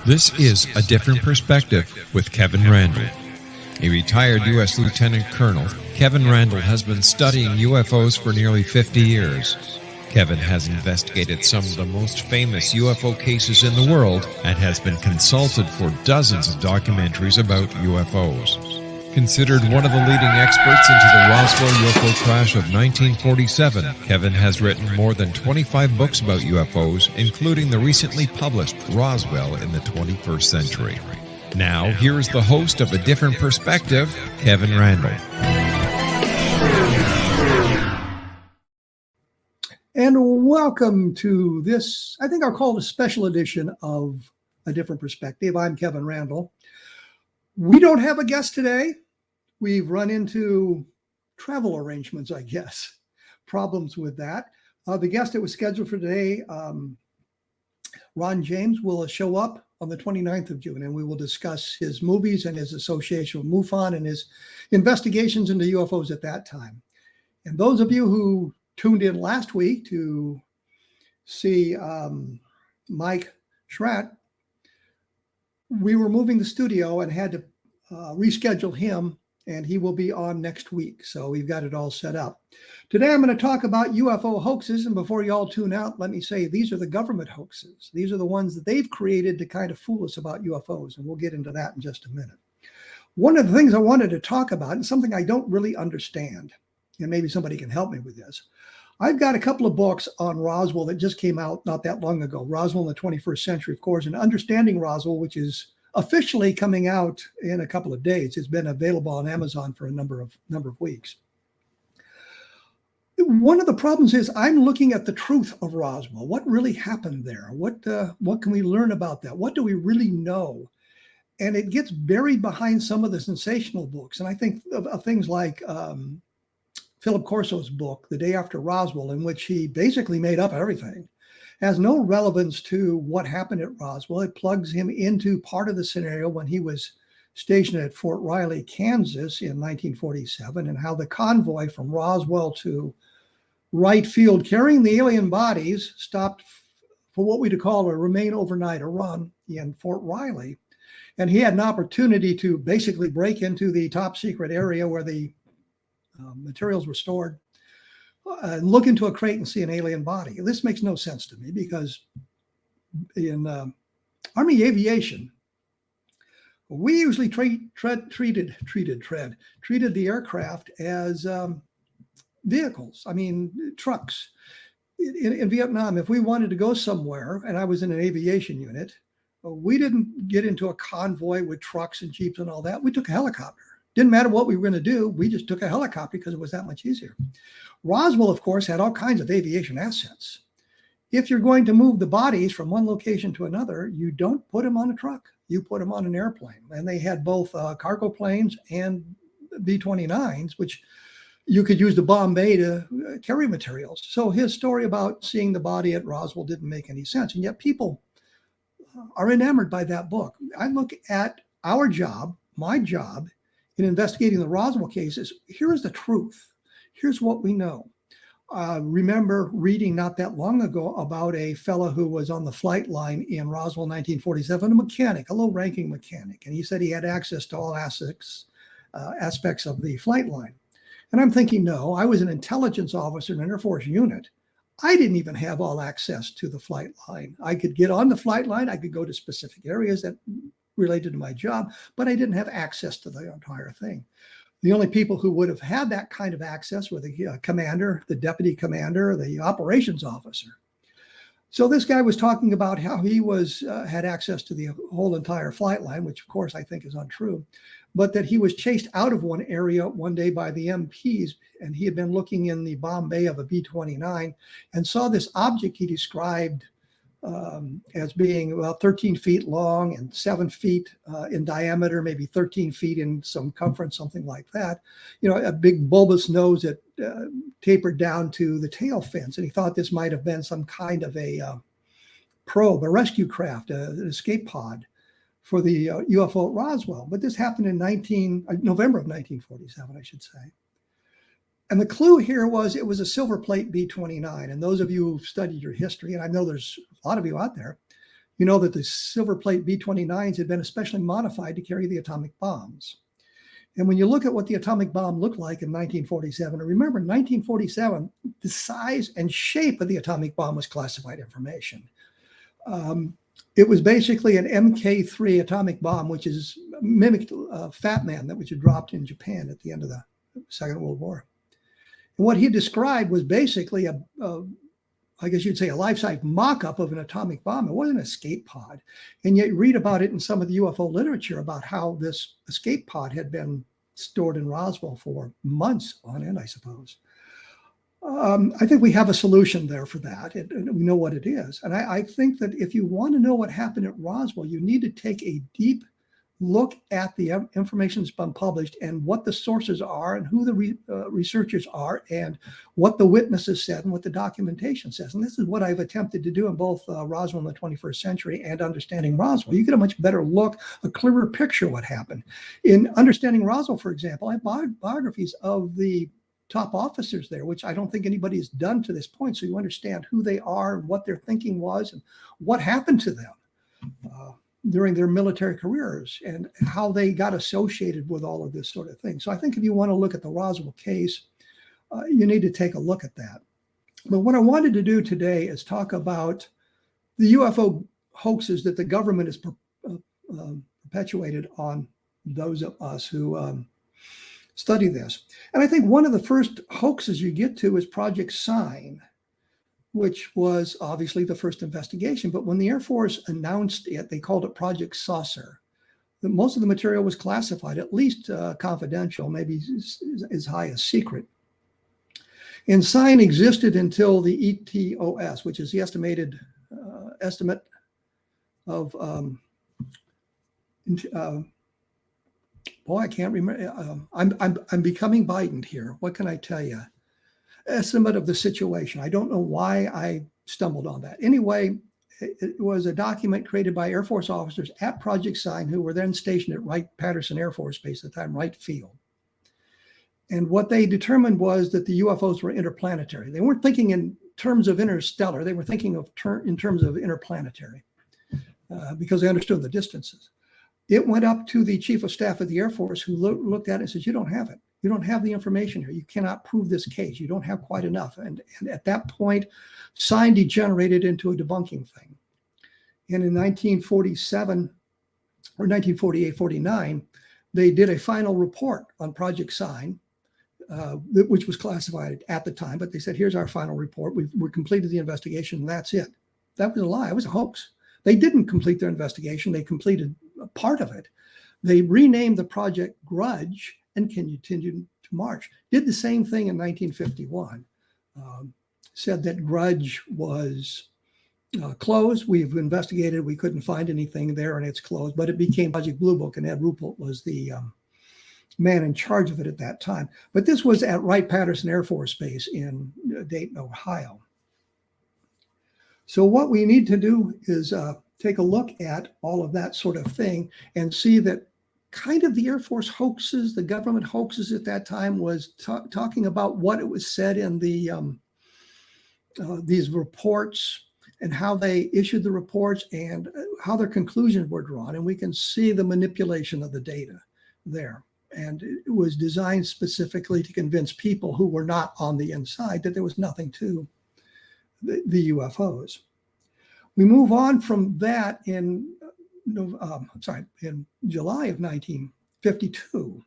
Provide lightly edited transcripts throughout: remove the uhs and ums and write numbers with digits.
This is A Different Perspective with Kevin Randle. A retired U.S. Lieutenant Colonel, Kevin Randle has been studying UFOs for nearly 50 years. Kevin has investigated some of the most famous UFO cases in the world and has been consulted for dozens of documentaries about UFOs. Considered one of the leading experts into the Roswell UFO crash of 1947, Kevin has written more than 25 books about UFOs, including the recently published Roswell in the 21st Century. Now, here is the host of A Different Perspective, Kevin Randle. And welcome to this, I think I'll call it a special edition of A Different Perspective. I'm Kevin Randle. We don't have a guest today. We've run into travel arrangements, I guess, problems with that. The guest that was scheduled for today, Ron James, will show up on the 29th of June, and we will discuss his movies and his association with MUFON and his investigations into UFOs at that time. And those of you who tuned in last week to see Mike Schratt, we were moving the studio and had to reschedule him, and he will be on next week. So we've got it all set up. Today, I'm going to talk about UFO hoaxes. And before you all tune out, let me say these are the government hoaxes. These are the ones that they've created to kind of fool us about UFOs. And we'll get into that in just a minute. One of the things I wanted to talk about, and something I don't really understand, and maybe somebody can help me with this. I've got a couple of books on Roswell that just came out not that long ago. Roswell in the 21st Century, of course, and Understanding Roswell, which is officially coming out in a couple of days. It's been available on Amazon for a number of weeks. One of the problems is I'm looking at the truth of Roswell. What really happened there? What can we learn about that? What do we really know? And it gets buried behind some of the sensational books. And I think of things like Philip Corso's book, The Day After Roswell, in which he basically made up everything. Has no relevance to what happened at Roswell. It plugs him into part of the scenario when he was stationed at Fort Riley, Kansas in 1947, and how the convoy from Roswell to Wright Field carrying the alien bodies stopped for what we'd call a remain overnight, a run in Fort Riley. And he had an opportunity to basically break into the top secret area where the materials were stored, look into a crate and see an alien body. This makes no sense to me because in Army aviation, we usually treated the aircraft as vehicles. I mean, trucks. In Vietnam, if we wanted to go somewhere, and I was in an aviation unit, we didn't get into a convoy with trucks and jeeps and all that. We took a helicopter. Didn't matter what we were going to do. We just took a helicopter because it was that much easier. Roswell, of course, had all kinds of aviation assets. If you're going to move the bodies from one location to another, you don't put them on a truck. You put them on an airplane. And they had both cargo planes and B-29s, which you could use to Bombay to carry materials. So his story about seeing the body at Roswell didn't make any sense. And yet people are enamored by that book. I look at our job, my job, in investigating the Roswell cases. Here's the truth. Here's what we know. Remember reading not that long ago about a fellow who was on the flight line in Roswell, 1947, a mechanic, a low-ranking mechanic. And he said he had access to all aspects of the flight line. And I'm thinking, no, I was an intelligence officer in an Air Force unit. I didn't even have all access to the flight line. I could get on the flight line. I could go to specific areas that related to my job, but I didn't have access to the entire thing. The only people who would have had that kind of access were the commander, the deputy commander, the operations officer. So this guy was talking about how he had access to the whole entire flight line, which of course I think is untrue, but that he was chased out of one area one day by the MPs, and he had been looking in the bomb bay of a B-29 and saw this object he described as being about 13 feet long and 7 feet in diameter, maybe 13 feet in circumference, something like that. You know, a big bulbous nose that tapered down to the tail fins. And he thought this might have been some kind of a probe, a rescue craft, an escape pod for the UFO at Roswell. But this happened in November of 1947, I should say. And the clue here was it was a silver plate B-29. And those of you who've studied your history, and I know there's a lot of you out there, You know that the silver plate B-29s had been especially modified to carry the atomic bombs. And when you look at what the atomic bomb looked like in 1947, and remember, in 1947, the size and shape of the atomic bomb was classified information. It was basically an Mk3 atomic bomb, which is mimicked Fat Man that was dropped in Japan at the end of the Second World War. And what he described was basically I guess you'd say, a life-size mock-up of an atomic bomb. It wasn't an escape pod. And yet you read about it in some of the UFO literature about how this escape pod had been stored in Roswell for months on end, I suppose. I think we have a solution there for that. And we know what it is. And I think that if you want to know what happened at Roswell, you need to take a deep look at the information that's been published and what the sources are and who the researchers are and what the witnesses said and what the documentation says. And this is what I've attempted to do in both Roswell in the 21st Century and Understanding Roswell. You get a much better look, a clearer picture of what happened. In Understanding Roswell, for example, I have biographies of the top officers there, which I don't think anybody has done to this point. So you understand who they are and what their thinking was and what happened to them during their military careers and how they got associated with all of this sort of thing. So I think if you want to look at the Roswell case, you need to take a look at that. But what I wanted to do today is talk about the UFO hoaxes that the government has perpetuated on those of us who study this. And I think one of the first hoaxes you get to is Project Sign, which was obviously the first investigation. But when the Air Force announced it, they called it Project Saucer. Most of the material was classified, at least confidential, maybe as high as secret. And Sign existed until the ETOS, which is the estimated estimate of, boy, I can't remember. I'm becoming Biden here. What can I tell you? Estimate of the situation. I don't know why I stumbled on that. Anyway, it was a document created by Air Force officers at Project Sign who were then stationed at Wright-Patterson Air Force Base at the time, Wright Field. And what they determined was that the UFOs were interplanetary. They weren't thinking in terms of interstellar. They were thinking of in terms of interplanetary because they understood the distances. It went up to the Chief of Staff of the Air Force who looked at it and says, you don't have it. You don't have the information here. You cannot prove this case. You don't have quite enough. And at that point, Sign degenerated into a debunking thing. And in 1947 or 1948, 49, they did a final report on Project Sign, which was classified at the time. But they said, here's our final report. We've completed the investigation, and that's it. That was a lie. It was a hoax. They didn't complete their investigation. They completed a part of it. They renamed the project Grudge and continued to march. Did the same thing in 1951. Said that Grudge was closed. We've investigated. We couldn't find anything there, and it's closed. But it became Project Blue Book, and Ed Ruppelt was the man in charge of it at that time. But this was at Wright-Patterson Air Force Base in Dayton, Ohio. So what we need to do is take a look at all of that sort of thing and see that kind of the Air Force hoaxes, the government hoaxes at that time was talking about what it was said in the these reports and how they issued the reports and how their conclusions were drawn. And we can see the manipulation of the data there. And it was designed specifically to convince people who were not on the inside that there was nothing to the UFOs. We move on from that in July of 1952.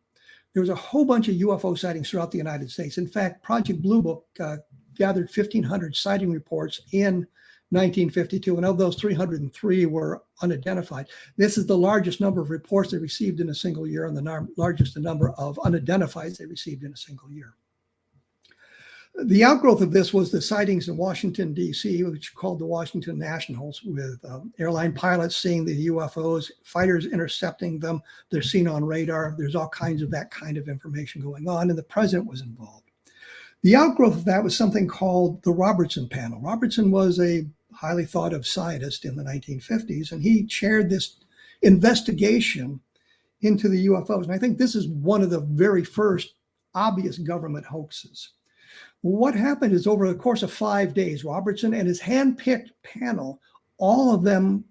There was a whole bunch of UFO sightings throughout the United States. In fact, Project Blue Book gathered 1,500 sighting reports in 1952, and of those, 303 were unidentified. This is the largest number of reports they received in a single year and the largest number of unidentified they received in a single year. The outgrowth of this was the sightings in Washington, D.C., which called the Washington Nationals, with airline pilots seeing the UFOs, fighters intercepting them. They're seen on radar. There's all kinds of that kind of information going on, and the president was involved. The outgrowth of that was something called the Robertson Panel. Robertson was a highly thought of scientist in the 1950s, and he chaired this investigation into the UFOs. And I think this is one of the very first obvious government hoaxes. What happened is over the course of 5 days, Robertson and his hand-picked panel, all of them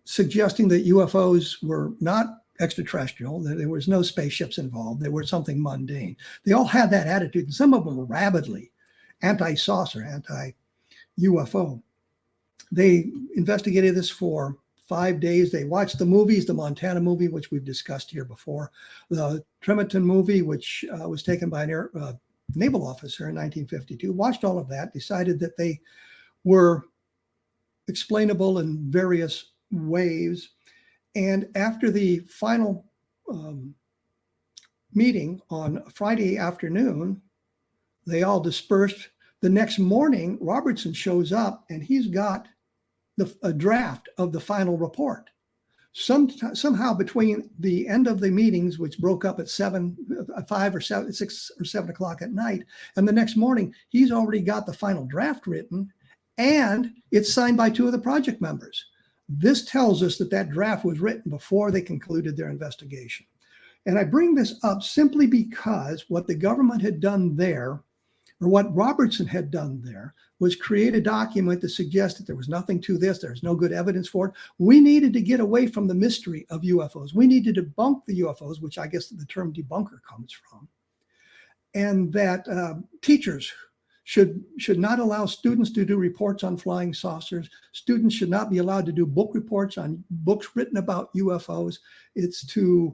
suggesting that UFOs were not extraterrestrial, that there was no spaceships involved, they were something mundane. They all had that attitude, and some of them were rabidly anti-saucer, anti-UFO. They investigated this for 5 days. They watched the movies, the Montana movie, which we've discussed here before, the Tremonton movie, which was taken by an naval officer in 1952, watched all of that, decided that they were explainable in various ways. And after the final meeting on Friday afternoon, they all dispersed. The next morning, Robertson shows up and he's got a draft of the final report. Somehow between the end of the meetings, which broke up at 5 or 6 or 7 o'clock at night, and the next morning, he's already got the final draft written, and it's signed by 2 of the project members. This tells us that that draft was written before they concluded their investigation. And I bring this up simply because what the government had done there, or what Robertson had done there, was create a document to suggest that there was nothing to this, there's no good evidence for it. We needed to get away from the mystery of UFOs. We need to debunk the UFOs, which I guess the term debunker comes from. And that teachers should not allow students to do reports on flying saucers. Students should not be allowed to do book reports on books written about UFOs. It's to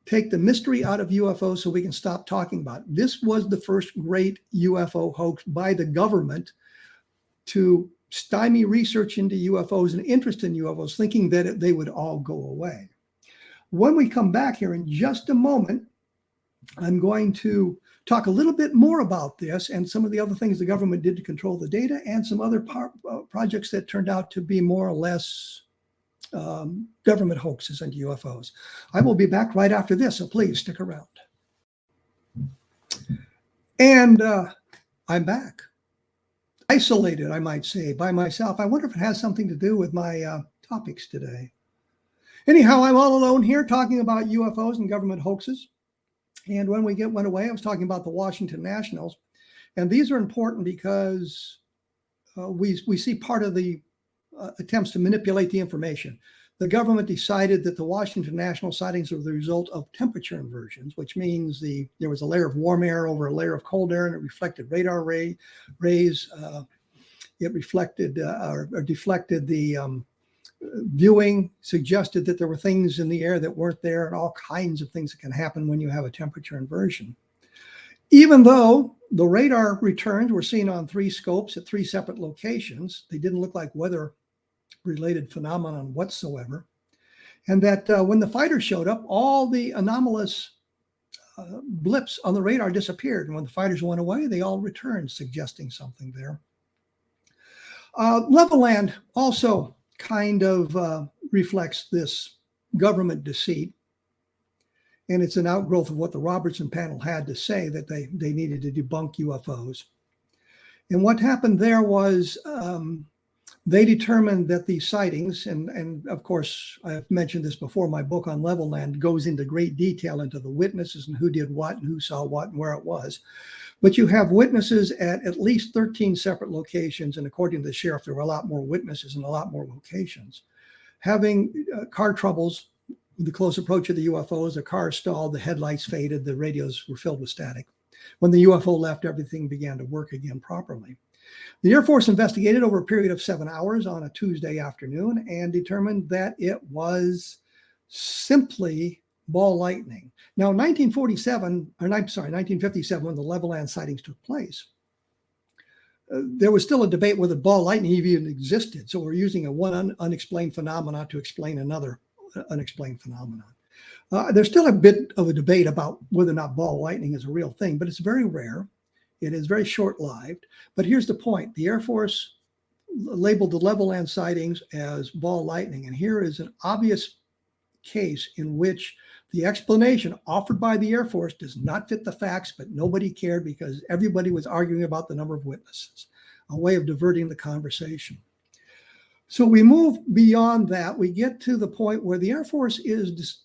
take the mystery out of UFOs so we can stop talking about it. This was the first great UFO hoax by the government to stymie research into UFOs and interest in UFOs, thinking that they would all go away. When we come back here in just a moment, I'm going to talk a little bit more about this and some of the other things the government did to control the data, and some other projects that turned out to be more or less government hoaxes and UFOs. I will be back right after this, so please stick around. And I'm back. Isolated, I might say, by myself. I wonder if it has something to do with my topics today. Anyhow, I'm all alone here talking about UFOs and government hoaxes. And when we went away, I was talking about the Washington Nationals. And these are important because we see part of the attempts to manipulate the information. The government decided that the Washington National sightings were the result of temperature inversions, which means there was a layer of warm air over a layer of cold air, and it reflected radar rays. It reflected or deflected the viewing, suggested that there were things in the air that weren't there, and all kinds of things that can happen when you have a temperature inversion. Even though the radar returns were seen on 3 scopes at 3 separate locations, they didn't look like weather-related phenomenon whatsoever. And that when the fighters showed up, all the anomalous blips on the radar disappeared. And when the fighters went away, they all returned, suggesting something there. Level land also kind of reflects this government deceit. And it's an outgrowth of what the Robertson panel had to say, that they needed to debunk UFOs. And what happened there was they determined that these sightings, and of course, I've mentioned this before, my book on Level Land goes into great detail into the witnesses and who did what and who saw what and where it was. But you have witnesses at least 13 separate locations, and according to the sheriff, there were a lot more witnesses and a lot more locations. Having car troubles, the close approach of the UFOs, the car stalled, the headlights faded, the radios were filled with static. When the UFO left, everything began to work again properly. The Air Force investigated over a period of 7 hours on a Tuesday afternoon and determined that it was simply ball lightning. Now, 1957, when the Level Land sightings took place, there was still a debate whether ball lightning even existed. So we're using one unexplained phenomenon to explain another unexplained phenomenon. There's still a bit of a debate about whether or not ball lightning is a real thing, but it's very rare. It is very short-lived. But here's the point. The Air Force labeled the Level Land sightings as ball lightning. And here is an obvious case in which the explanation offered by the Air Force does not fit the facts, but nobody cared because everybody was arguing about the number of witnesses, a way of diverting the conversation. So we move beyond that. We get to the point where the Air Force is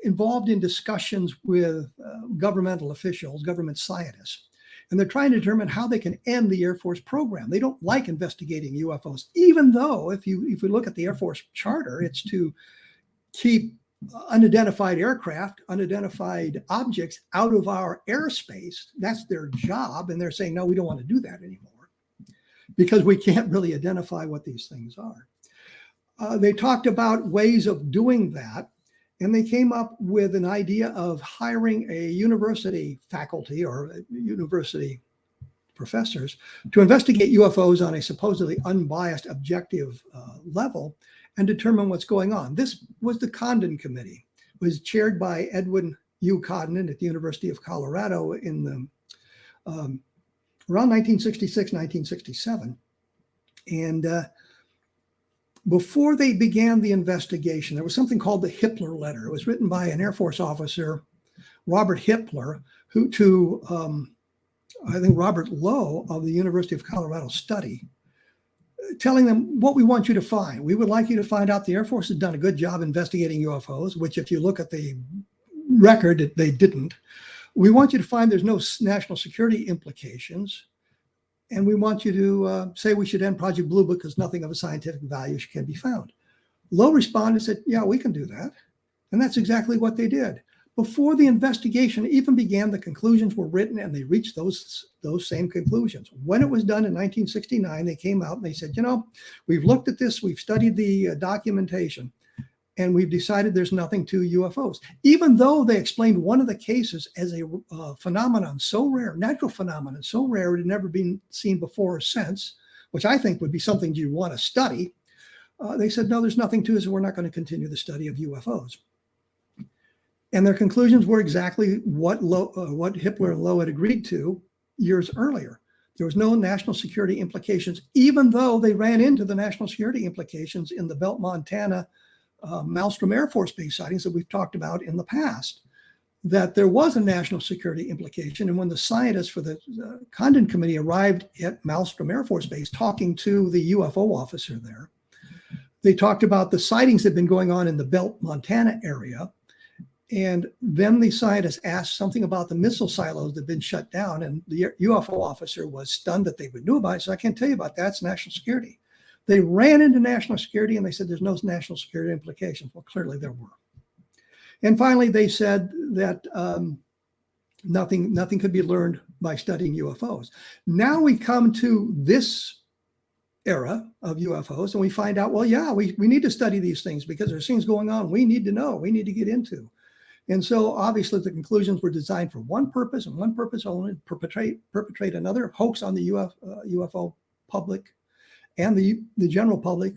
involved in discussions with governmental officials, government scientists. And they're trying to determine how they can end the Air Force program. They don't like investigating UFOs, even though if you look at the Air Force charter, it's to keep unidentified aircraft, unidentified objects out of our airspace. That's their job. And they're saying, no, we don't want to do that anymore because we can't really identify what these things are. They talked about ways of doing that. And they came up with an idea of hiring a university faculty or university professors to investigate UFOs on a supposedly unbiased, objective level and determine what's going on. This was the Condon Committee. It was chaired by Edwin U. Condon at the University of Colorado in the around 1966, 1967. And before they began the investigation, there was something called the Hippler letter. It was written by an Air Force officer, Robert Hippler, who to, I think, Robert Lowe of the University of Colorado study, telling them what we want you to find. We would like you to find out the Air Force has done a good job investigating UFOs, which if you look at the record, they didn't. We want you to find there's no national security implications. And we want you to say we should end Project Blue Book because nothing of a scientific value can be found. Lowe responded and said, yeah, we can do that. And that's exactly what they did. Before the investigation even began, the conclusions were written and they reached those same conclusions. When it was done in 1969, they came out and they said, you know, we've looked at this, we've studied the documentation, and we've decided there's nothing to UFOs. Even though they explained one of the cases as a phenomenon so rare, natural phenomenon so rare it had never been seen before or since, which I think would be something you want to study, they said, no, there's nothing to it, so we're not going to continue the study of UFOs. And their conclusions were exactly what Hippler and Lowe had agreed to years earlier. There was no national security implications, even though they ran into the national security implications in the Belt, Montana, Malmstrom Air Force Base sightings that we've talked about in the past, that there was a national security implication. And when the scientists for the Condon Committee arrived at Malmstrom Air Force Base talking to the UFO officer there, they talked about the sightings that had been going on in the Belt, Montana area. And then the scientists asked something about the missile silos that had been shut down. And the UFO officer was stunned that they would know about it. So I can't tell you about that. It's national security. They ran into national security and they said there's no national security implications. Well, clearly there were. And finally, they said that nothing could be learned by studying UFOs. Now we come to this era of UFOs and we find out, well, yeah, we need to study these things because there's things going on we need to know, we need to get into. And so obviously the conclusions were designed for one purpose and one purpose only, perpetrate another hoax on the UFO public and the general public,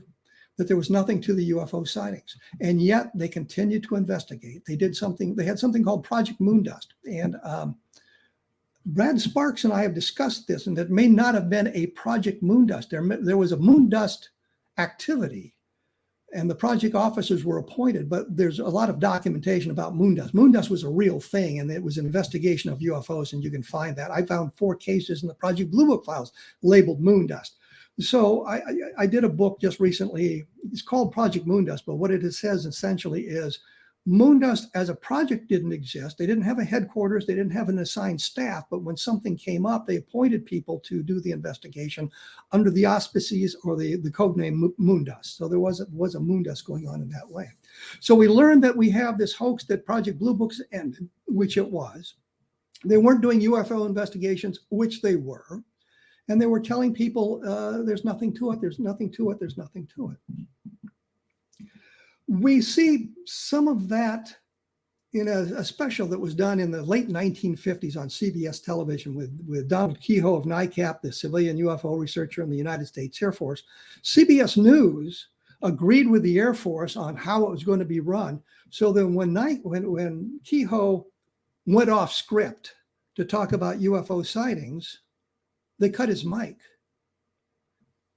that there was nothing to the UFO sightings. And yet they continued to investigate. They had something called Project Moondust. And Brad Sparks and I have discussed this, and it may not have been a Project Moondust. There was a Moondust activity, and the project officers were appointed, but there's a lot of documentation about Moondust. Moondust was a real thing, and it was an investigation of UFOs, and you can find that. I found 4 cases in the Project Blue Book files labeled Moondust. So I did a book just recently. It's called Project Moondust, but what it says essentially is Moondust as a project didn't exist. They didn't have a headquarters. They didn't have an assigned staff. But when something came up, they appointed people to do the investigation under the auspices or the code name Moondust. So there was a Moondust going on in that way. So we learned that we have this hoax that Project Blue Book's ended, which it was. They weren't doing UFO investigations, which they were. And they were telling people there's nothing to it, there's nothing to it, there's nothing to it. We see some of that in a special that was done in the late 1950s on CBS television with Donald Kehoe of NICAP, the civilian UFO researcher in the United States Air Force. CBS News agreed with the Air Force on how it was going to be run. So then when Kehoe went off script to talk about UFO sightings, they cut his mic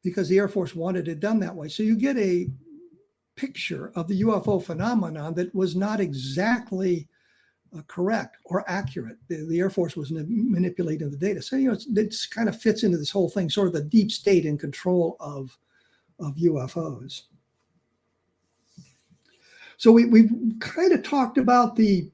because the Air Force wanted it done that way. So you get a picture of the UFO phenomenon that was not exactly correct or accurate. The Air Force was manipulating the data. So, it kind of fits into this whole thing, sort of the deep state in control of UFOs. So we've kind of talked about the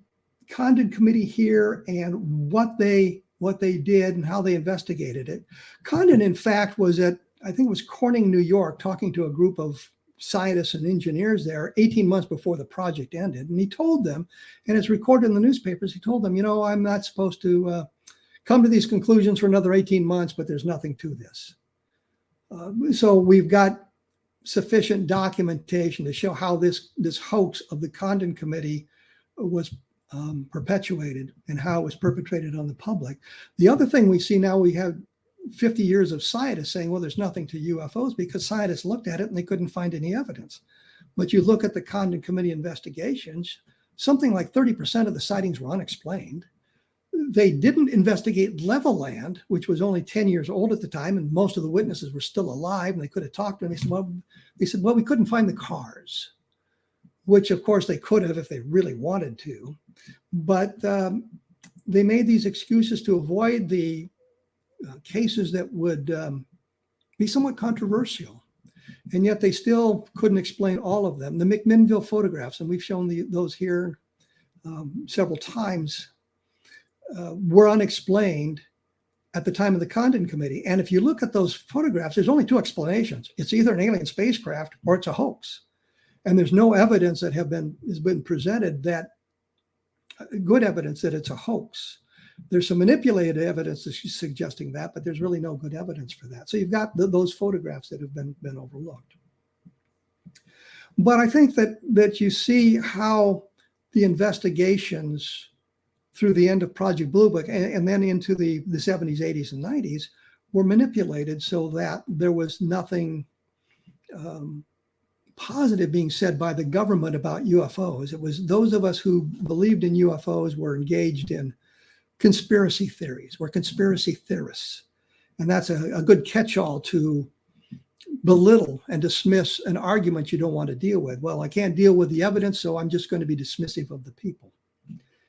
Condon Committee here and what they what they did and how they investigated it. Condon, in fact, was at, I think it was Corning, New York, talking to a group of scientists and engineers there 18 months before the project ended. And he told them, and it's recorded in the newspapers, he told them, you know, I'm not supposed to come to these conclusions for another 18 months, but there's nothing to this. So we've got sufficient documentation to show how this hoax of the Condon Committee was perpetuated and how it was perpetrated on the public. The other thing we see now, we have 50 years of scientists saying, well, there's nothing to UFOs, because scientists looked at it and they couldn't find any evidence. But you look at the Condon Committee investigations, something like 30% of the sightings were unexplained. They didn't investigate Levelland, which was only 10 years old at the time, and most of the witnesses were still alive, and they could have talked to them. They said, well, we couldn't find the cars, which of course they could have if they really wanted to. But they made these excuses to avoid the cases that would be somewhat controversial. And yet they still couldn't explain all of them. The McMinnville photographs, and we've shown those here several times, were unexplained at the time of the Condon Committee. And if you look at those photographs, there's only two explanations. It's either an alien spacecraft or it's a hoax. And there's no evidence that has been presented, that good evidence that it's a hoax. There's some manipulated evidence suggesting that, but there's really no good evidence for that. So you've got those photographs that have been overlooked. But I think that you see how the investigations through the end of Project Blue Book and then into the 70s, 80s, and 90s were manipulated so that there was nothing positive being said by the government about UFOs. It was those of us who believed in UFOs were engaged in conspiracy theories. We're conspiracy theorists. And that's a good catch-all to belittle and dismiss an argument you don't want to deal with. Well, I can't deal with the evidence, so I'm just going to be dismissive of the people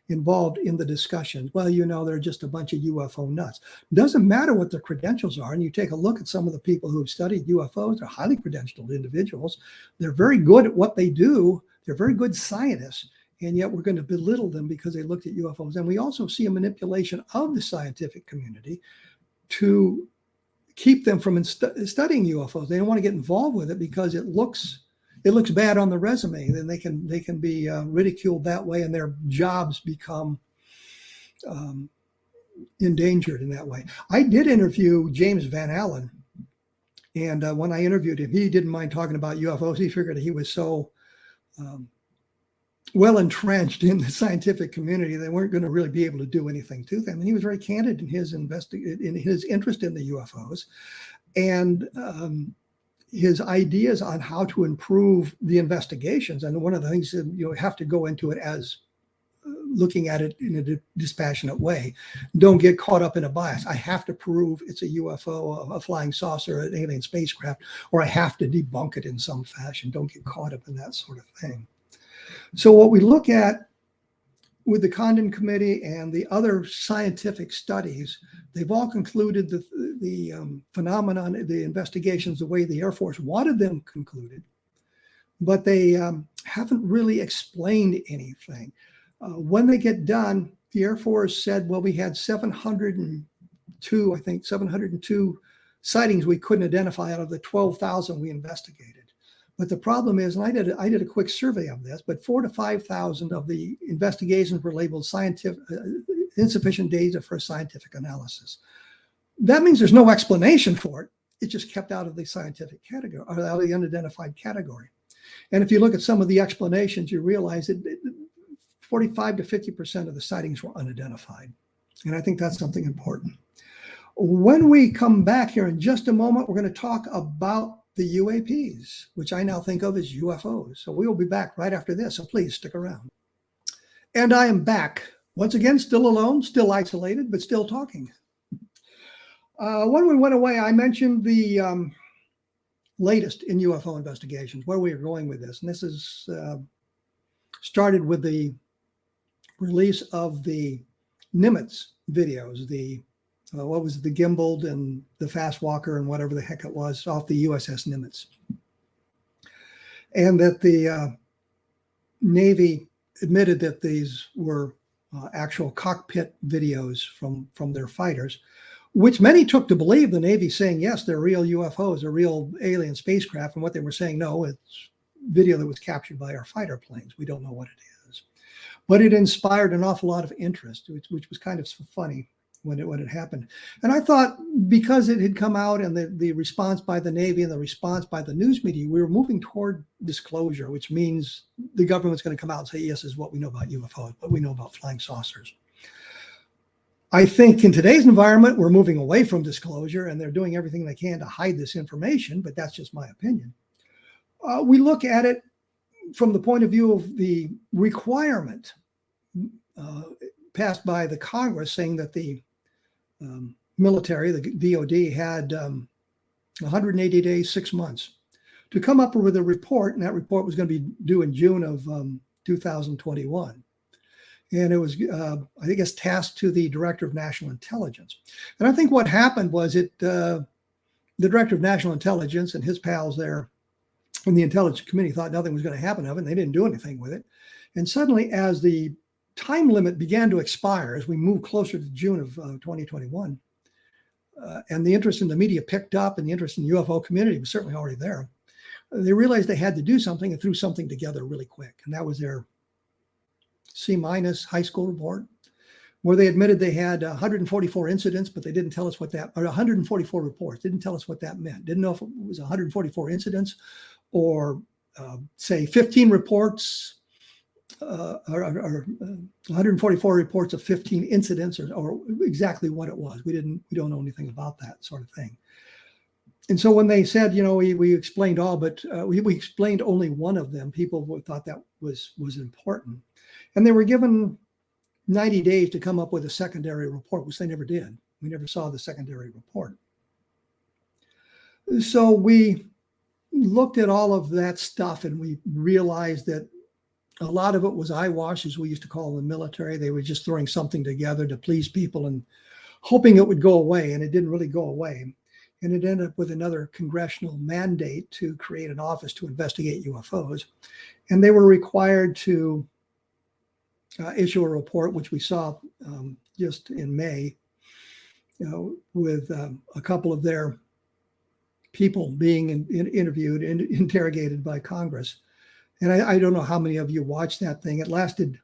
involved in the discussion. Well, you know, they're just a bunch of UFO nuts. Doesn't matter what their credentials are. And you take a look at some of the people who have studied UFOs, they're highly credentialed individuals. They're very good at what they do. They're very good scientists. And yet we're going to belittle them because they looked at UFOs. And we also see a manipulation of the scientific community to keep them from studying UFOs. They don't want to get involved with it because it looks bad on the resume. Then they can be ridiculed that way, and their jobs become endangered in that way. I did interview James Van Allen, and when I interviewed him, he didn't mind talking about UFOs. He figured he was so well entrenched in the scientific community, they weren't going to really be able to do anything to them. And he was very candid in his interest in the UFOs, and his ideas on how to improve the investigations. And one of the things that you have to go into it as looking at it in a dispassionate way. Don't get caught up in a bias. I have to prove it's a UFO, a flying saucer, an alien spacecraft, or I have to debunk it in some fashion. Don't get caught up in that sort of thing. So what we look at with the Condon Committee and the other scientific studies, they've all concluded the phenomenon, the investigations, the way the Air Force wanted them concluded, but they haven't really explained anything. When they get done, the Air Force said, well, we had 702 sightings we couldn't identify out of the 12,000 we investigated. But the problem is, and I did a quick survey of this, but 4,000 to 5,000 of the investigations were labeled insufficient data for scientific analysis. That means there's no explanation for it. It just kept out of the scientific category, or out of the unidentified category. And if you look at some of the explanations, you realize that 45 to 50% of the sightings were unidentified. And I think that's something important. When we come back here in just a moment, we're going to talk about the UAPs, which I now think of as UFOs. So we will be back right after this, so please stick around. And I am back, once again, still alone, still isolated, but still talking. When we went away, I mentioned the latest in UFO investigations, where we are going with this. And this is started with the release of the Nimitz videos, the what was it, the gimbaled and the fast walker and whatever the heck it was off the USS Nimitz. And that the Navy admitted that these were actual cockpit videos from their fighters, which many took to believe the Navy saying, yes, they're real UFOs, they're real alien spacecraft. And what they were saying, no, it's video that was captured by our fighter planes. We don't know what it is. But it inspired an awful lot of interest, which was kind of funny when it happened. And I thought because it had come out and the response by the Navy and the response by the news media, we were moving toward disclosure, which means the government's going to come out and say, yes, this is what we know about UFOs, but we know about flying saucers. I think in today's environment, we're moving away from disclosure and they're doing everything they can to hide this information, but that's just my opinion. We look at it from the point of view of the requirement passed by the Congress saying that the military, the DOD, had 180 days, 6 months to come up with a report, and that report was going to be due in June of 2021. And it was, I think it's tasked to the Director of National Intelligence. And I think what happened was the Director of National Intelligence and his pals there in the Intelligence Committee thought nothing was going to happen of it, and they didn't do anything with it. And suddenly, as the time limit began to expire, as we moved closer to June of 2021, and the interest in the media picked up, and the interest in the UFO community was certainly already there, they realized they had to do something and threw something together really quick. And that was their C- high school report, where they admitted they had 144 incidents, but they didn't tell us what that, or 144 reports, didn't tell us what that meant. Didn't know if it was 144 incidents or say 15 reports or 144 reports of 15 incidents or exactly what it was. We don't know anything about that sort of thing. And so when they said, we explained all, but we explained only one of them, people thought that was important. And they were given 90 days to come up with a secondary report, which they never did. We never saw the secondary report. So we looked at all of that stuff and we realized that a lot of it was eyewash, as we used to call the military. They were just throwing something together to please people and hoping it would go away, and it didn't really go away. And it ended up with another congressional mandate to create an office to investigate UFOs. And they were required to issue a report, which we saw just in May, with a couple of their people being interviewed and interrogated by Congress. And I don't know how many of you watched that thing. It lasted,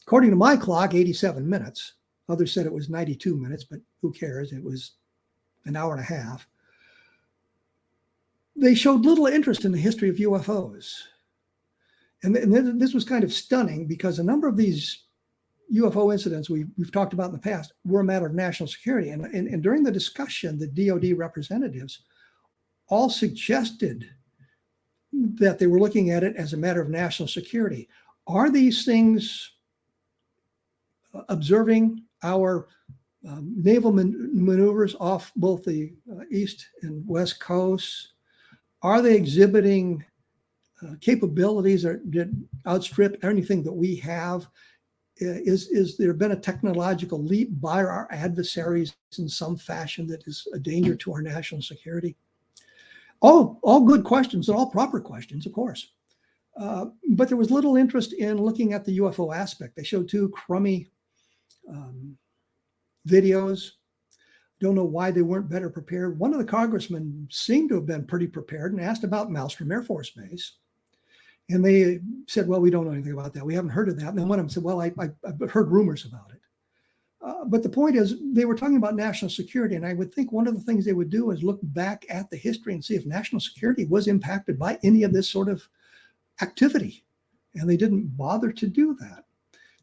according to my clock, 87 minutes. Others said it was 92 minutes, but who cares? It was an hour and a half. They showed little interest in the history of UFOs. And this was kind of stunning because a number of these UFO incidents we've talked about in the past were a matter of national security. And during the discussion, the DOD representatives all suggested that they were looking at it as a matter of national security. Are these things observing our naval maneuvers off both the east and west coasts? Are they exhibiting capabilities that outstrip anything that we have? Is there been a technological leap by our adversaries in some fashion that is a danger to our national security? All good questions and all proper questions, of course. But there was little interest in looking at the UFO aspect. They showed two crummy videos. Don't know why they weren't better prepared. One of the congressmen seemed to have been pretty prepared and asked about Malmstrom Air Force Base. And they said, well, we don't know anything about that. We haven't heard of that. And then one of them said, well, I've heard rumors about it. But the point is, they were talking about national security. And I would think one of the things they would do is look back at the history and see if national security was impacted by any of this sort of activity. And they didn't bother to do that.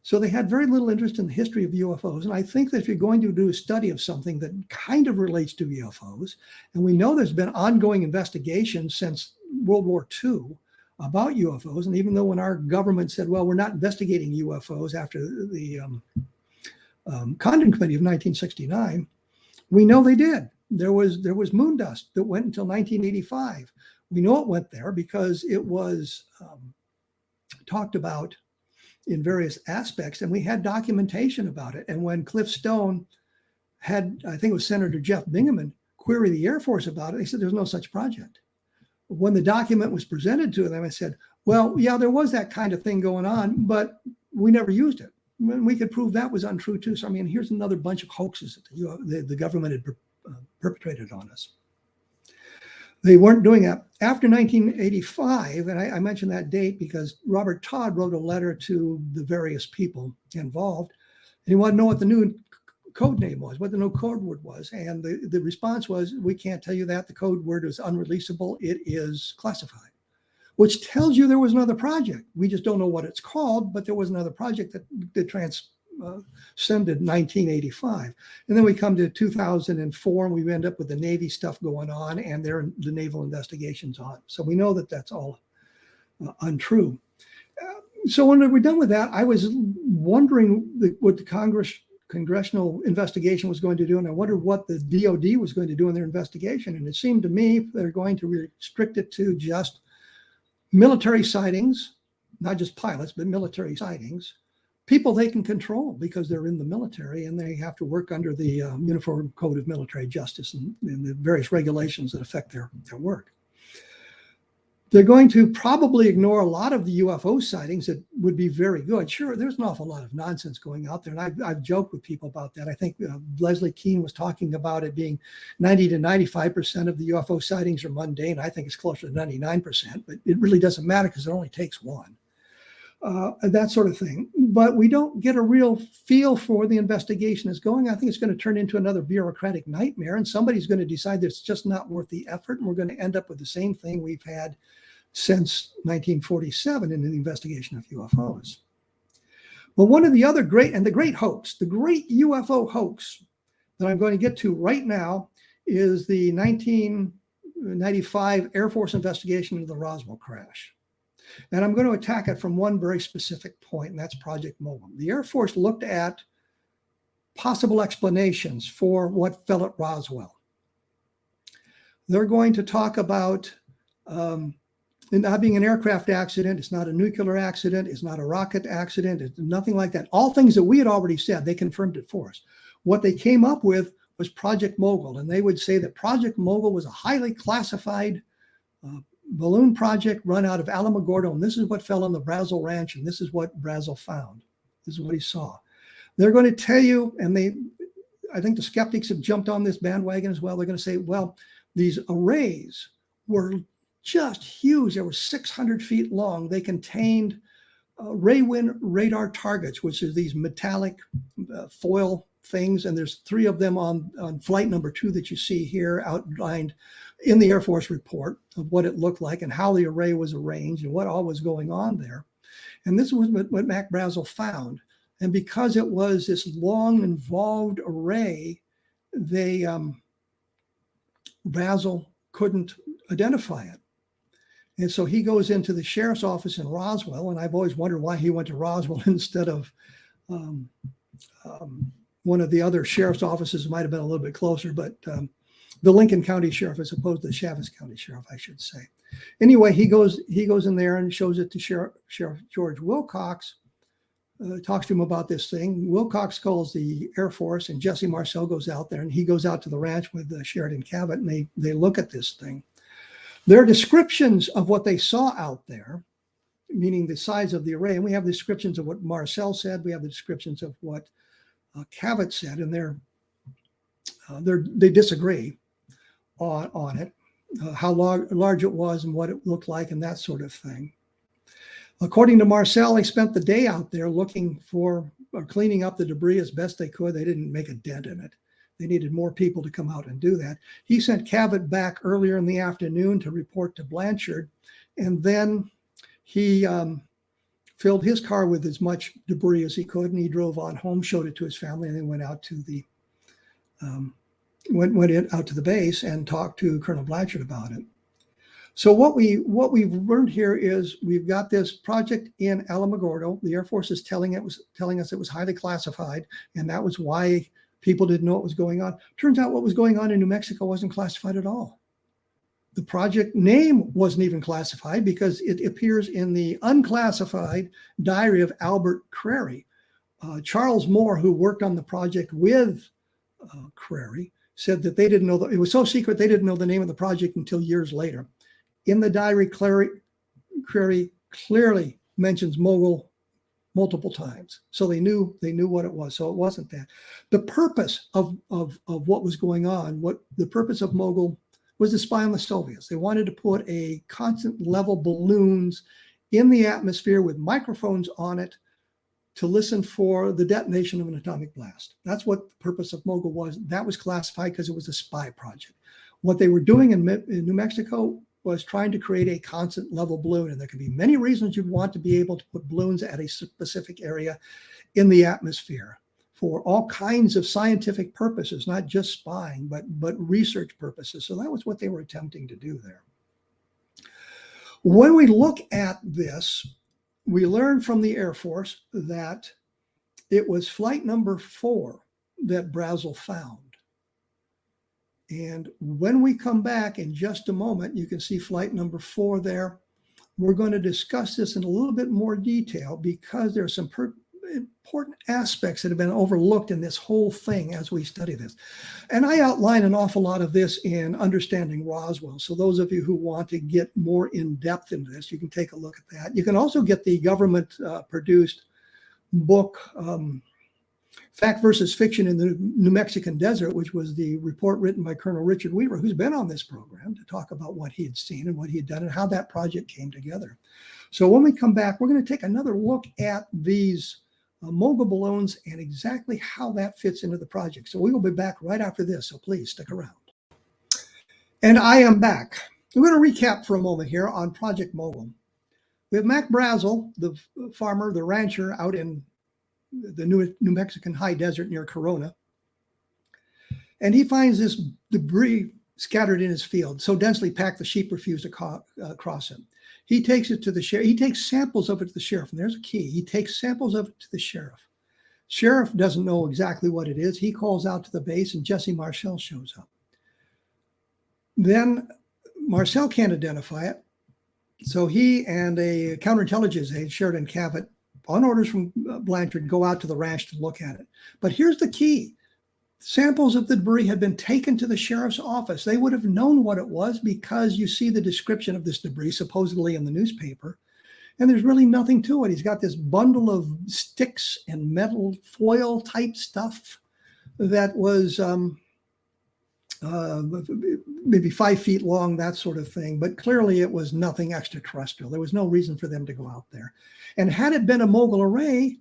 So they had very little interest in the history of UFOs. And I think that if you're going to do a study of something that kind of relates to UFOs, and we know there's been ongoing investigations since World War II about UFOs, and even though when our government said, well, we're not investigating UFOs after the Condon Committee of 1969, we know they did. There was moon dust that went until 1985. We know it went there because it was talked about in various aspects, and we had documentation about it. And when Cliff Stone had, I think it was Senator Jeff Bingaman, query the Air Force about it, they said there's no such project. When the document was presented to them, I said, well, yeah, there was that kind of thing going on, but we never used it. we could prove that was untrue too. So, I mean, here's another bunch of hoaxes that the government had perpetrated on us. They weren't doing that. After 1985, and I mentioned that date because Robert Todd wrote a letter to the various people involved. And he wanted to know what the new code name was, what the new code word was. And the response was, we can't tell you that. The code word is unreleasable. It is classified, which tells you there was another project. We just don't know what it's called, but there was another project that transcended 1985. And then we come to 2004, and we end up with the Navy stuff going on, and the naval investigations on. So we know that that's all untrue. So when we're done with that, I was wondering what the congressional investigation was going to do, and I wondered what the DOD was going to do in their investigation. And it seemed to me they're going to restrict it to just military sightings, not just pilots, but military sightings, people they can control because they're in the military and they have to work under the Uniform Code of Military Justice and the various regulations that affect their work. They're going to probably ignore a lot of the UFO sightings that would be very good. Sure, there's an awful lot of nonsense going out there, and I've joked with people about that. I think Leslie Keene was talking about it being 90 to 95% of the UFO sightings are mundane. I think it's closer to 99%, but it really doesn't matter because it only takes one. That sort of thing. But we don't get a real feel for where the investigation is going. I think it's going to turn into another bureaucratic nightmare, and somebody's going to decide that it's just not worth the effort, and we're going to end up with the same thing we've had since 1947 in the investigation of UFOs. But one of the other great hoax, the great UFO hoax that I'm going to get to right now is the 1995 Air Force investigation into the Roswell crash. And I'm going to attack it from one very specific point, and that's Project Mogul. The Air Force looked at possible explanations for what fell at Roswell. They're going to talk about it not being an aircraft accident. It's not a nuclear accident. It's not a rocket accident. It's nothing like that. All things that we had already said, they confirmed it for us. What they came up with was Project Mogul, and they would say that Project Mogul was a highly classified balloon project run out of Alamogordo, and this is what fell on the Brazel Ranch, and this is what Brazel found. This is what he saw. They're going to tell you, and I think the skeptics have jumped on this bandwagon as well. They're going to say, well, these arrays were just huge. They were 600 feet long. They contained Ray-Win radar targets, which are these metallic foil things. And there's 3 of them on flight number 2 that you see here outlined in the Air Force report of what it looked like and how the array was arranged and what all was going on there. And this was what Mac Brazel found. And because it was this long involved array, Brazel couldn't identify it. And so he goes into the sheriff's office in Roswell, and I've always wondered why he went to Roswell instead of one of the other sheriff's offices. Might have been a little bit closer, but the Lincoln County Sheriff as opposed to the Chaves County Sheriff, I should say. Anyway, he goes in there and shows it to Sheriff George Wilcox, talks to him about this thing. Wilcox calls the Air Force, and Jesse Marcel goes out there, and he goes out to the ranch with Sheridan Cabot, and they look at this thing. Their descriptions of what they saw out there, meaning the size of the array, and we have descriptions of what Marcel said, we have the descriptions of what Cabot said, and they disagree on it, how large it was and what it looked like and that sort of thing. According to Marcel, they spent the day out there looking for or cleaning up the debris as best they could. They didn't make a dent in it. They needed more people to come out and do that. He sent Cabot back earlier in the afternoon to report to Blanchard, and then he filled his car with as much debris as he could, and he drove on home, showed it to his family, and then went out to the out to the base and talked to Colonel Blanchard about it. So what we've learned here is we've got this project in Alamogordo. The Air Force is telling us it was highly classified, and that was why people didn't know what was going on. Turns out what was going on in New Mexico wasn't classified at all. The project name wasn't even classified because it appears in the unclassified diary of Albert Crary. Charles Moore, who worked on the project with Crary, said that they didn't know, it was so secret they didn't know the name of the project until years later. In the diary, Crary clearly mentions Mogul multiple times. So they knew what it was. So it wasn't that. The purpose of what was going on, what the purpose of Mogul was to spy on the Soviets. They wanted to put a constant level balloons in the atmosphere with microphones on it to listen for the detonation of an atomic blast. That's what the purpose of Mogul was. That was classified because it was a spy project. What they were doing in New Mexico was trying to create a constant level balloon. And there could be many reasons you'd want to be able to put balloons at a specific area in the atmosphere for all kinds of scientific purposes, not just spying, but research purposes. So that was what they were attempting to do there. When we look at this, we learn from the Air Force that it was flight number 4 that Brazel found. And when we come back in just a moment, you can see flight number 4 there. We're going to discuss this in a little bit more detail because there are some important aspects that have been overlooked in this whole thing as we study this. And I outline an awful lot of this in Understanding Roswell. So those of you who want to get more in depth into this, you can take a look at that. You can also get the government produced book, Fact versus Fiction in the New Mexican Desert, which was the report written by Colonel Richard Weaver, who's been on this program to talk about what he had seen and what he had done and how that project came together. So when we come back, we're going to take another look at these Mogul balloons and exactly how that fits into the project. So we will be back right after this, so please stick around. And I am back. We're going to recap for a moment here on Project Mogul. We have Mac Brazel, the farmer, the rancher out in the New Mexican high desert near Corona. And he finds this debris scattered in his field, so densely packed the sheep refuse to cross him. He takes it to the sheriff. He takes samples of it to the sheriff, and there's a key. He takes samples of it to the sheriff. Sheriff doesn't know exactly what it is. He calls out to the base, and Jesse Marcel shows up. Then Marcel can't identify it, so he and a counterintelligence aide, Sheridan Cavett, on orders from Blanchard, go out to the ranch to look at it. But here's the key. Samples of the debris had been taken to the sheriff's office. They would have known what it was because you see the description of this debris supposedly in the newspaper, and there's really nothing to it. He's got this bundle of sticks and metal foil type stuff that was maybe 5 feet long, that sort of thing. But clearly it was nothing extraterrestrial. There was no reason for them to go out there. And had it been a Mogul array,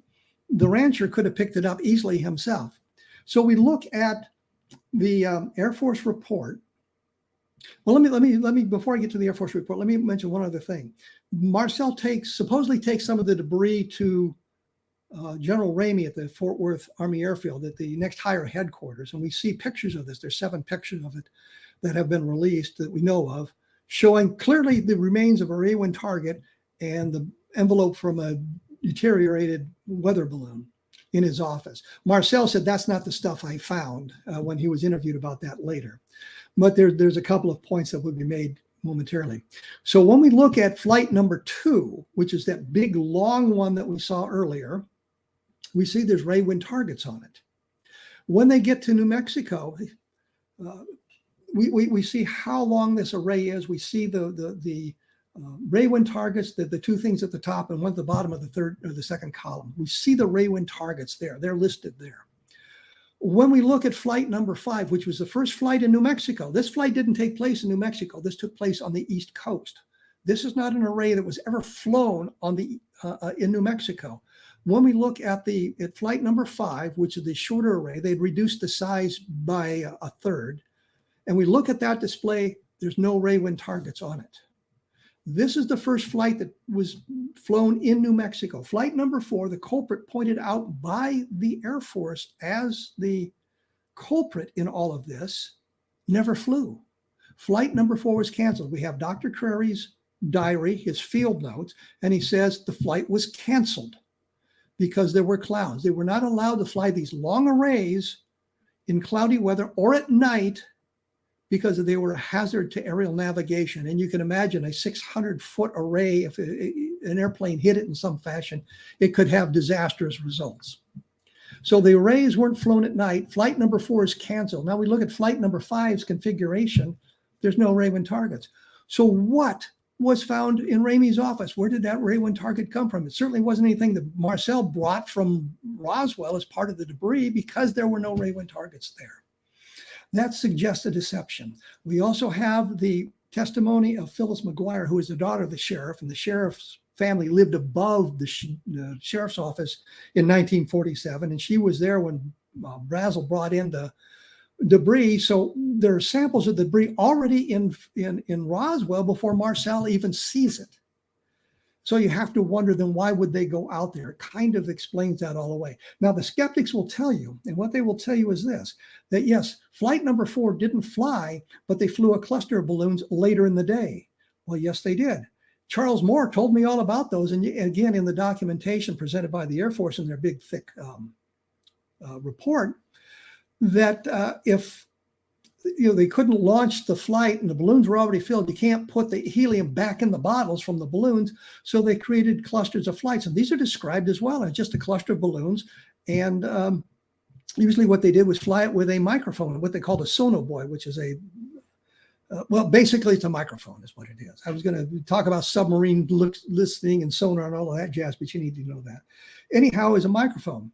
the rancher could have picked it up easily himself. So we look at the Air Force report. Well, let me before I get to the Air Force report, let me mention one other thing. Marcel supposedly takes some of the debris to General Ramey at the Fort Worth Army Airfield at the next higher headquarters, and we see pictures of this. There's 7 pictures of it that have been released that we know of, showing clearly the remains of a Ray-1 target and the envelope from a deteriorated weather balloon in his office. Marcel said that's not the stuff I found when he was interviewed about that later. But there's a couple of points that will be made momentarily. So when we look at flight number 2, which is that big long one that we saw earlier, we see there's Ray-1 targets on it. When they get to New Mexico, we see how long this array is. We see the Ray-1 targets, the 2 things at the top and one at the bottom of the third or the second column. We see the Ray-1 targets there. They're listed there. When we look at flight number 5, which was the first flight in New Mexico, this flight didn't take place in New Mexico. This took place on the East Coast. This is not an array that was ever flown on in New Mexico. When we look at flight number 5, which is the shorter array, they'd reduced the size by a third. And we look at that display, there's no Ray-1 targets on it. This is the first flight that was flown in New Mexico. Flight number 4, the culprit pointed out by the Air Force as the culprit in all of this, never flew. Flight number 4 was canceled. We have Dr. Crary's diary, his field notes, and he says the flight was canceled because there were clouds. They were not allowed to fly these long arrays in cloudy weather or at night because they were a hazard to aerial navigation. And you can imagine a 600-foot array, if an airplane hit it in some fashion, it could have disastrous results. So the arrays weren't flown at night. Flight number 4 is canceled. Now we look at flight number 5's configuration. There's no Ray-1 targets. So what was found in Ramey's office. Where did that ray wind target come from? It certainly wasn't anything that Marcel brought from Roswell as part of the debris, because there were no ray wind targets there. That suggests a deception. We also have the testimony of Phyllis McGuire, who is the daughter of the sheriff, and the sheriff's family lived above the sheriff's office in 1947, and she was there when Brazel brought in the debris. So there are samples of the debris already in Roswell before Marcel even sees it. So you have to wonder, then why would they go out there? It kind of explains that all away. Now, the skeptics will tell you, and what they will tell you is this, that yes, flight number 4 didn't fly, but they flew a cluster of balloons later in the day. Well, yes, they did. Charles Moore told me all about those. And again, in the documentation presented by the Air Force in their big, thick report, that if they couldn't launch the flight and the balloons were already filled, you can't put the helium back in the bottles from the balloons. So they created clusters of flights. And these are described as well as just a cluster of balloons. And usually what they did was fly it with a microphone, what they called a sonobuoy, which is well, basically it's a microphone is what it is. I was going to talk about submarine listening and sonar and all of that jazz, but you need to know that. Anyhow, it's a microphone.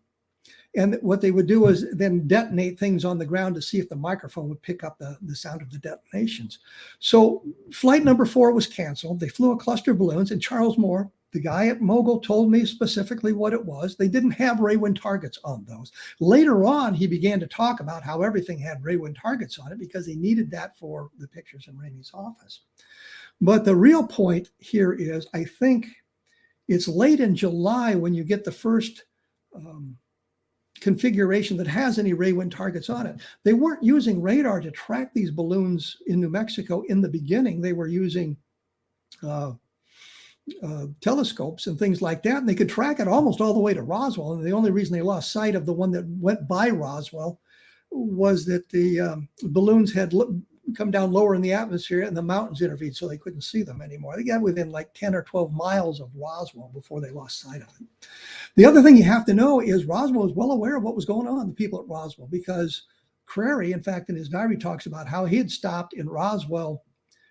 And what they would do is then detonate things on the ground to see if the microphone would pick up the sound of the detonations. So flight number 4 was canceled. They flew a cluster of balloons, and Charles Moore, the guy at Mogul, told me specifically what it was. They didn't have ray wind targets on those. Later on, he began to talk about how everything had ray wind targets on it because they needed that for the pictures in Ramey's office. But the real point here is, I think it's late in July when you get the first configuration that has any ray wind targets on it. They weren't using radar to track these balloons in New Mexico in the beginning. They were using telescopes and things like that, and they could track it almost all the way to Roswell. And the only reason they lost sight of the one that went by Roswell was that the balloons had come down lower in the atmosphere and the mountains intervened, so they couldn't see them anymore. They got within like 10 or 12 miles of Roswell before they lost sight of it. The other thing you have to know is Roswell was well aware of what was going on, the people at Roswell, because Crary, in fact, in his diary talks about how he had stopped in Roswell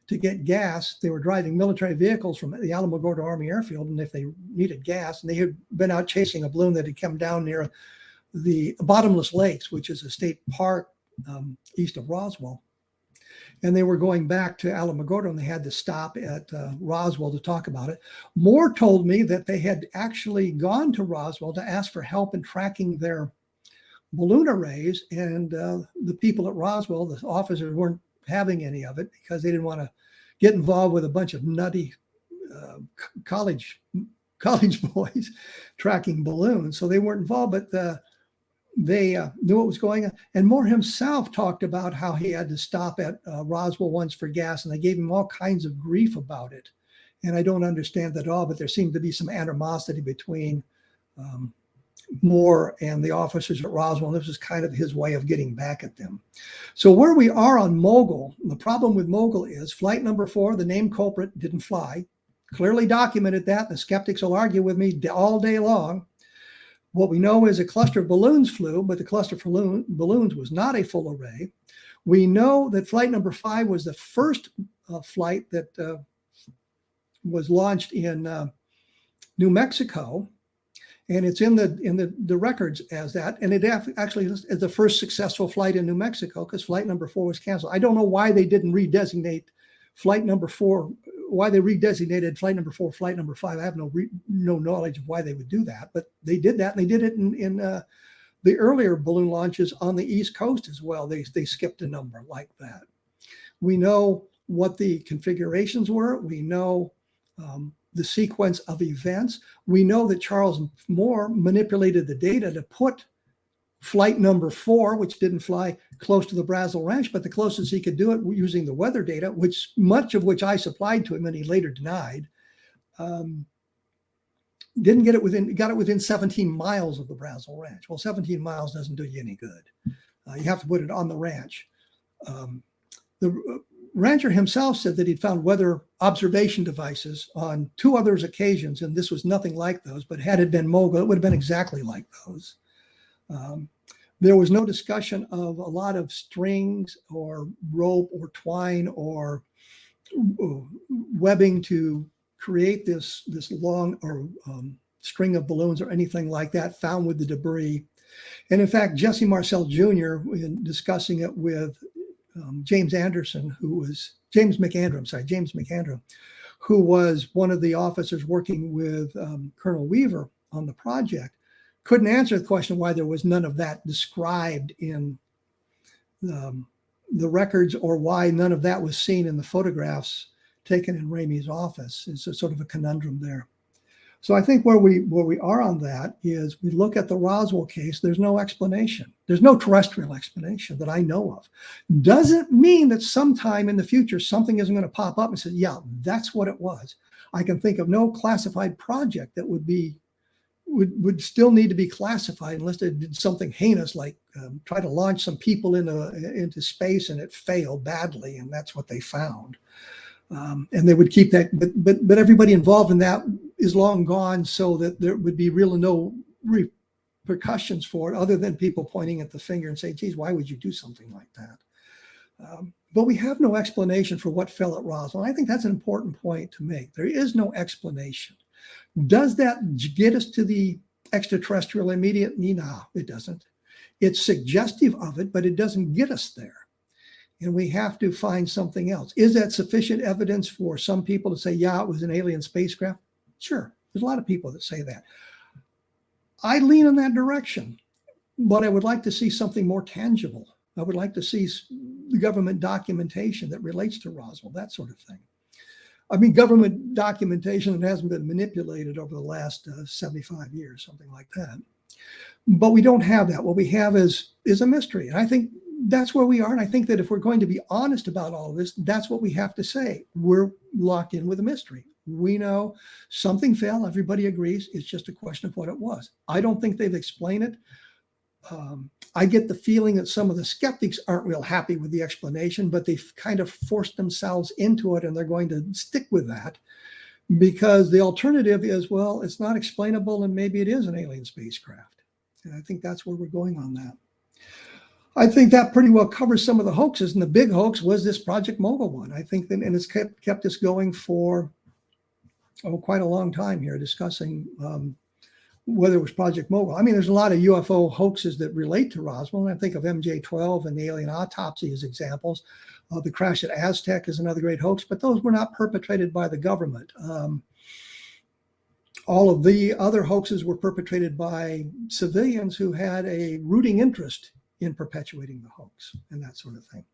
to get gas. They were driving military vehicles from the Alamogordo Army Airfield, and if they needed gas, and they had been out chasing a balloon that had come down near the Bottomless Lakes, which is a state park east of Roswell. And they were going back to Alamogordo, and they had to stop at Roswell to talk about it. Moore told me that they had actually gone to Roswell to ask for help in tracking their balloon arrays, and the people at Roswell, the officers, weren't having any of it because they didn't want to get involved with a bunch of nutty college boys tracking balloons. So they weren't involved, but they knew what was going on. And Moore himself talked about how he had to stop at Roswell once for gas, and they gave him all kinds of grief about it. And I don't understand that at all, but there seemed to be some animosity between Moore and the officers at Roswell. And this was kind of his way of getting back at them. So where we are on Mogul, the problem with Mogul is flight number 4, the named culprit, didn't fly. Clearly documented that. The skeptics will argue with me all day long. What we know is a cluster of balloons flew, but the cluster of balloons was not a full array. We know that flight number 5 was the first flight that was launched in New Mexico, and it's in the records as that. And it actually is the first successful flight in New Mexico because flight number 4 was canceled. I don't know why they didn't redesignate flight number 4. Why they redesignated flight number 4, flight number 5. I have no knowledge of why they would do that, but they did that, and they did it in the earlier balloon launches on the East Coast as well. They skipped a number like that. We know what the configurations were. We know the sequence of events. We know that Charles Moore manipulated the data to put flight number 4, which didn't fly, close to the Brazel Ranch, but the closest he could do it using the weather data, which much of which I supplied to him and he later denied, got it within 17 miles of the Brazel Ranch. Well, 17 miles doesn't do you any good. You have to put it on the ranch. The rancher himself said that he'd found weather observation devices on 2 other occasions, and this was nothing like those, but had it been Mogul, it would have been exactly like those. There was no discussion of a lot of strings or rope or twine or webbing to create this long or string of balloons or anything like that found with the debris. And in fact, Jesse Marcel Jr., in discussing it with James McAndrew, who was one of the officers working with Colonel Weaver on the project, couldn't answer the question why there was none of that described in the records, or why none of that was seen in the photographs taken in Ramey's office. It's a sort of a conundrum there. So I think where we are on that is we look at the Roswell case. There's no explanation. There's no terrestrial explanation that I know of. Doesn't mean that sometime in the future something isn't going to pop up and say, yeah, that's what it was. I can think of no classified project that would still need to be classified unless they did something heinous, like try to launch some people into space and it failed badly, and that's what they found. And they would keep that, but everybody involved in that is long gone, so that there would be really no repercussions for it, other than people pointing at the finger and saying, geez, why would you do something like that? But we have no explanation for what fell at Roswell. I think that's an important point to make. There is no explanation. Does that get us to the extraterrestrial immediately? No, it doesn't. It's suggestive of it, but it doesn't get us there. And we have to find something else. Is that sufficient evidence for some people to say, yeah, it was an alien spacecraft? Sure. There's a lot of people that say that. I lean in that direction, but I would like to see something more tangible. I would like to see the government documentation that relates to Roswell, that sort of thing. I mean, government documentation that hasn't been manipulated over the last 75 years, something like that. But we don't have that. What we have is a mystery. And I think that's where we are. And I think that if we're going to be honest about all of this, that's what we have to say. We're locked in with a mystery. We know something fell. Everybody agrees. It's just a question of what it was. I don't think they've explained it. I get the feeling that some of the skeptics aren't real happy with the explanation, but they've kind of forced themselves into it, and they're going to stick with that, because the alternative is, well, it's not explainable, and maybe it is an alien spacecraft. And I think that's where we're going on that. I think that pretty well covers some of the hoaxes, and the big hoax was this Project Mogul one. I think that, and it's kept us going for quite a long time here, discussing whether it was Project Mogul. I mean, there's a lot of UFO hoaxes that relate to Roswell, and I think of MJ-12 and the alien autopsy as examples. The crash at Aztec is another great hoax, but those were not perpetrated by the government. All of the other hoaxes were perpetrated by civilians who had a rooting interest in perpetuating the hoax and that sort of thing.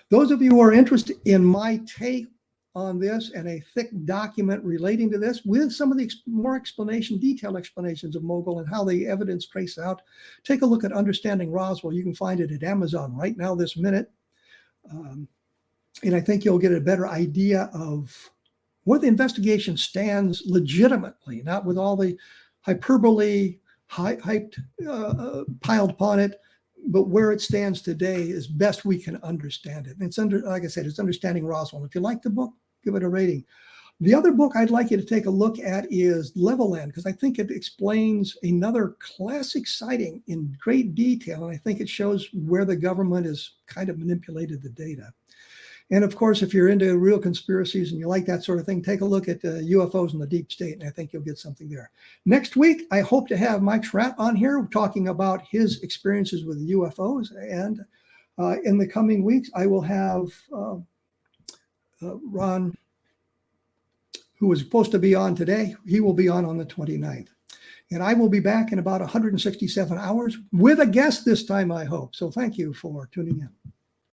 Those of you who are interested in my take on this and a thick document relating to this with some of the more detailed explanations of Mogul and how the evidence traces out, take a look at Understanding Roswell. You can find it at Amazon right now, this minute. And I think you'll get a better idea of where the investigation stands legitimately, not with all the hyperbole hyped, piled upon it, but where it stands today as best we can understand it. And it's like I said, it's Understanding Roswell. If you like the book, give it a rating. The other book I'd like you to take a look at is Levelland, because I think it explains another classic sighting in great detail. And I think it shows where the government has kind of manipulated the data. And of course, if you're into real conspiracies and you like that sort of thing, take a look at UFOs and the deep state, and I think you'll get something there. Next week, I hope to have Mike Schratt on here talking about his experiences with UFOs. And in the coming weeks, I will have Ron, who was supposed to be on today. He will be on the 29th. And I will be back in about 167 hours with a guest this time, I hope. So thank you for tuning in.